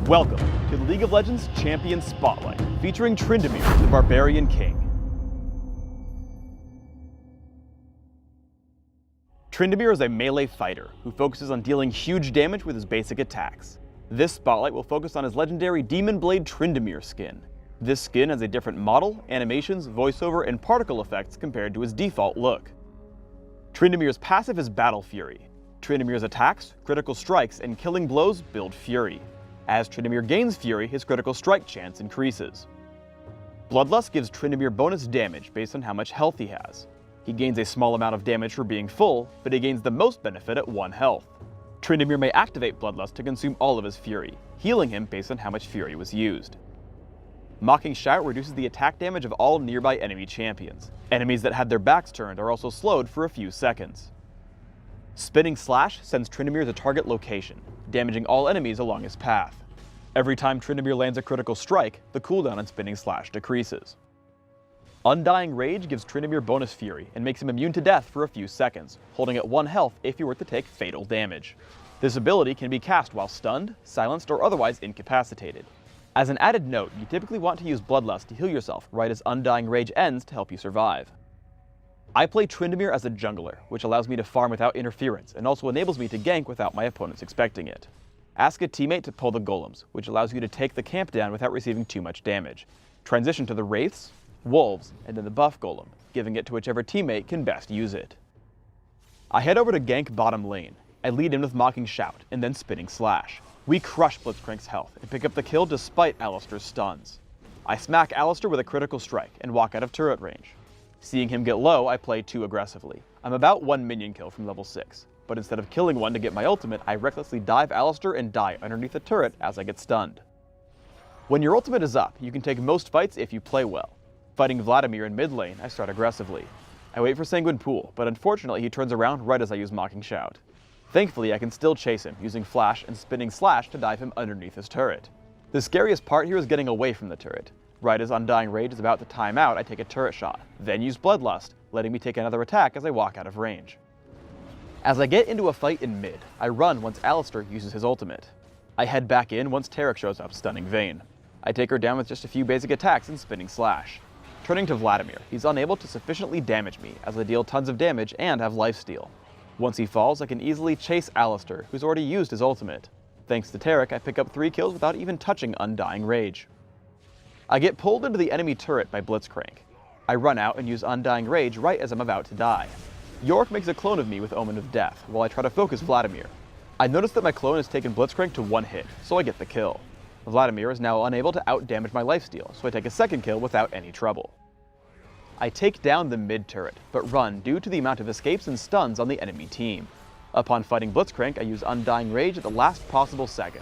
Welcome to the League of Legends Champion Spotlight, featuring Tryndamere, the Barbarian King. Tryndamere is a melee fighter who focuses on dealing huge damage with his basic attacks. This spotlight will focus on his legendary Demon Blade Tryndamere skin. This skin has a different model, animations, voiceover, and particle effects compared to his default look. Tryndamere's passive is Battle Fury. Tryndamere's attacks, critical strikes, and killing blows build fury. As Tryndamere gains fury, his critical strike chance increases. Bloodlust gives Tryndamere bonus damage based on how much health he has. He gains a small amount of damage for being full, but he gains the most benefit at 1 health. Tryndamere may activate Bloodlust to consume all of his fury, healing him based on how much fury was used. Mocking Shout reduces the attack damage of all nearby enemy champions. Enemies that had their backs turned are also slowed for a few seconds. Spinning Slash sends Tryndamere to target location, damaging all enemies along his path. Every time Tryndamere lands a critical strike, the cooldown on Spinning Slash decreases. Undying Rage gives Tryndamere bonus fury and makes him immune to death for a few seconds, holding at 1 health if he were to take fatal damage. This ability can be cast while stunned, silenced, or otherwise incapacitated. As an added note, you typically want to use Bloodlust to heal yourself right as Undying Rage ends to help you survive. I play Tryndamere as a jungler, which allows me to farm without interference and also enables me to gank without my opponents expecting it. Ask a teammate to pull the golems, which allows you to take the camp down without receiving too much damage. Transition to the wraiths, wolves, and then the buff golem, giving it to whichever teammate can best use it. I head over to gank bottom lane. I lead in with Mocking Shout and then Spinning Slash. We crush Blitzcrank's health and pick up the kill despite Alistar's stuns. I smack Alistar with a critical strike and walk out of turret range. Seeing him get low, I play too aggressively. I'm about 1 minion kill from level 6, but instead of killing one to get my ultimate, I recklessly dive Alistar and die underneath a turret as I get stunned. When your ultimate is up, you can take most fights if you play well. Fighting Vladimir in mid lane, I start aggressively. I wait for Sanguine Pool, but unfortunately he turns around right as I use Mocking Shout. Thankfully, I can still chase him, using Flash and Spinning Slash to dive him underneath his turret. The scariest part here is getting away from the turret. Right as Undying Rage is about to time out, I take a turret shot, then use Bloodlust, letting me take another attack as I walk out of range. As I get into a fight in mid, I run once Alistar uses his ultimate. I head back in once Taric shows up, stunning Vayne. I take her down with just a few basic attacks and Spinning Slash. Turning to Vladimir, he's unable to sufficiently damage me as I deal tons of damage and have lifesteal. Once he falls, I can easily chase Alistar, who's already used his ultimate. Thanks to Taric, I pick up 3 kills without even touching Undying Rage. I get pulled into the enemy turret by Blitzcrank. I run out and use Undying Rage right as I'm about to die. Yorick makes a clone of me with Omen of Death, while I try to focus Vladimir. I notice that my clone has taken Blitzcrank to 1 hit, so I get the kill. Vladimir is now unable to out-damage my lifesteal, so I take a 2nd kill without any trouble. I take down the mid turret, but run due to the amount of escapes and stuns on the enemy team. Upon fighting Blitzcrank, I use Undying Rage at the last possible second.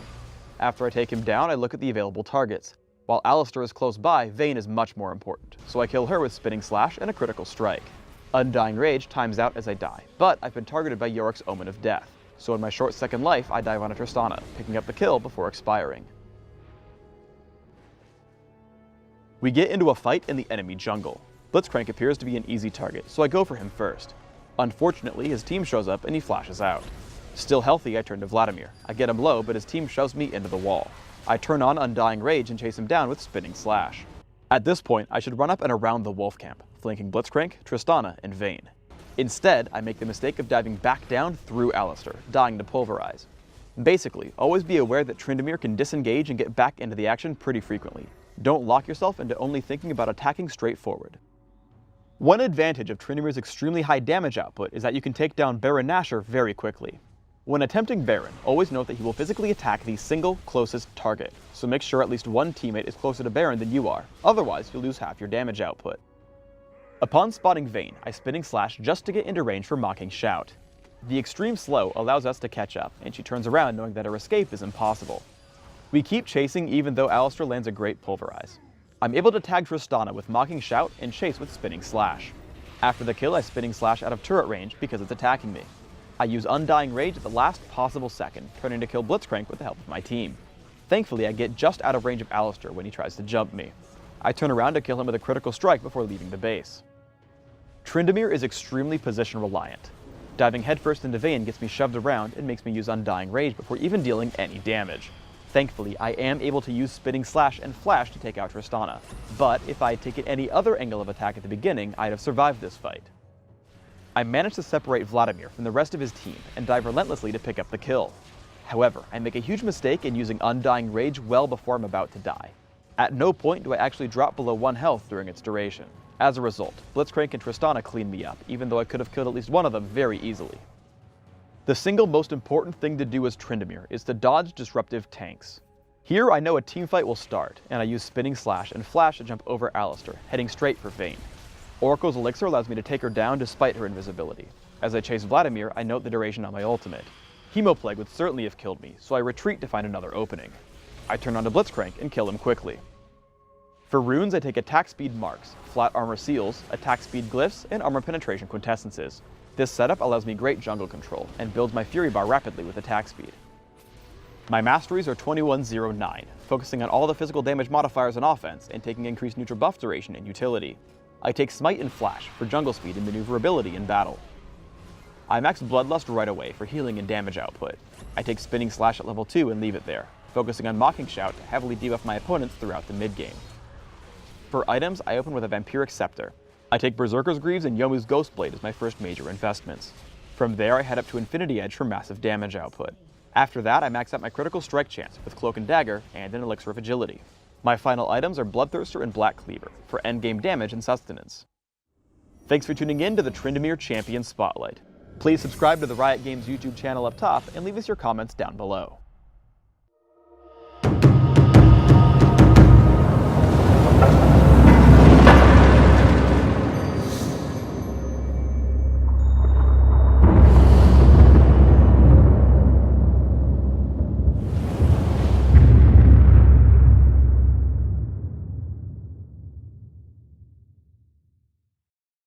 After I take him down, I look at the available targets. While Alistar is close by, Vayne is much more important, so I kill her with Spinning Slash and a critical strike. Undying Rage times out as I die, but I've been targeted by Yorick's Omen of Death, so in my short second life, I dive on a Tristana, picking up the kill before expiring. We get into a fight in the enemy jungle. Blitzcrank appears to be an easy target, so I go for him first. Unfortunately, his team shows up and he flashes out. Still healthy, I turn to Vladimir. I get him low, but his team shoves me into the wall. I turn on Undying Rage and chase him down with Spinning Slash. At this point, I should run up and around the wolf camp, flanking Blitzcrank, Tristana, and Vayne. Instead, I make the mistake of diving back down through Alistar, dying to Pulverize. Basically, always be aware that Tryndamere can disengage and get back into the action pretty frequently. Don't lock yourself into only thinking about attacking straight forward. One advantage of Tryndamere's extremely high damage output is that you can take down Baron Nashor very quickly. When attempting Baron, always note that he will physically attack the single closest target, so make sure at least one teammate is closer to Baron than you are, otherwise you'll lose half your damage output. Upon spotting Vayne, I Spinning Slash just to get into range for Mocking Shout. The extreme slow allows us to catch up, and she turns around knowing that her escape is impossible. We keep chasing even though Alistar lands a great Pulverize. I'm able to tag Tristana with Mocking Shout and chase with Spinning Slash. After the kill, I Spinning Slash out of turret range because it's attacking me. I use Undying Rage at the last possible second, turning to kill Blitzcrank with the help of my team. Thankfully, I get just out of range of Alistar when he tries to jump me. I turn around to kill him with a critical strike before leaving the base. Tryndamere is extremely position reliant. Diving headfirst into Vayne gets me shoved around and makes me use Undying Rage before even dealing any damage. Thankfully, I am able to use Spinning Slash and Flash to take out Tristana, but if I had taken any other angle of attack at the beginning, I'd have survived this fight. I managed to separate Vladimir from the rest of his team and dive relentlessly to pick up the kill. However, I make a huge mistake in using Undying Rage well before I'm about to die. At no point do I actually drop below 1 health during its duration. As a result, Blitzcrank and Tristana clean me up, even though I could have killed at least one of them very easily. The single most important thing to do as Tryndamere is to dodge disruptive tanks. Here I know a teamfight will start, and I use Spinning Slash and Flash to jump over Alistar, heading straight for Vayne. Oracle's Elixir allows me to take her down despite her invisibility. As I chase Vladimir, I note the duration on my ultimate. Hemoplague would certainly have killed me, so I retreat to find another opening. I turn on to Blitzcrank and kill him quickly. For runes, I take attack speed marks, flat armor seals, attack speed glyphs, and armor penetration quintessences. This setup allows me great jungle control, and builds my Fury Bar rapidly with attack speed. My masteries are 2109, focusing on all the physical damage modifiers in offense, and taking increased neutral buff duration and utility. I take Smite and Flash for jungle speed and maneuverability in battle. I max Bloodlust right away for healing and damage output. I take Spinning Slash at level 2 and leave it there, focusing on Mocking Shout to heavily debuff my opponents throughout the mid-game. For items, I open with a Vampiric Scepter. I take Berserker's Greaves and Yomu's Ghostblade as my first major investments. From there, I head up to Infinity Edge for massive damage output. After that, I max out my critical strike chance with Cloak and Dagger and an Elixir of Agility. My final items are Bloodthirster and Black Cleaver for endgame damage and sustenance. Thanks for tuning in to the Tryndamere Champion Spotlight. Please subscribe to the Riot Games YouTube channel up top and leave us your comments down below.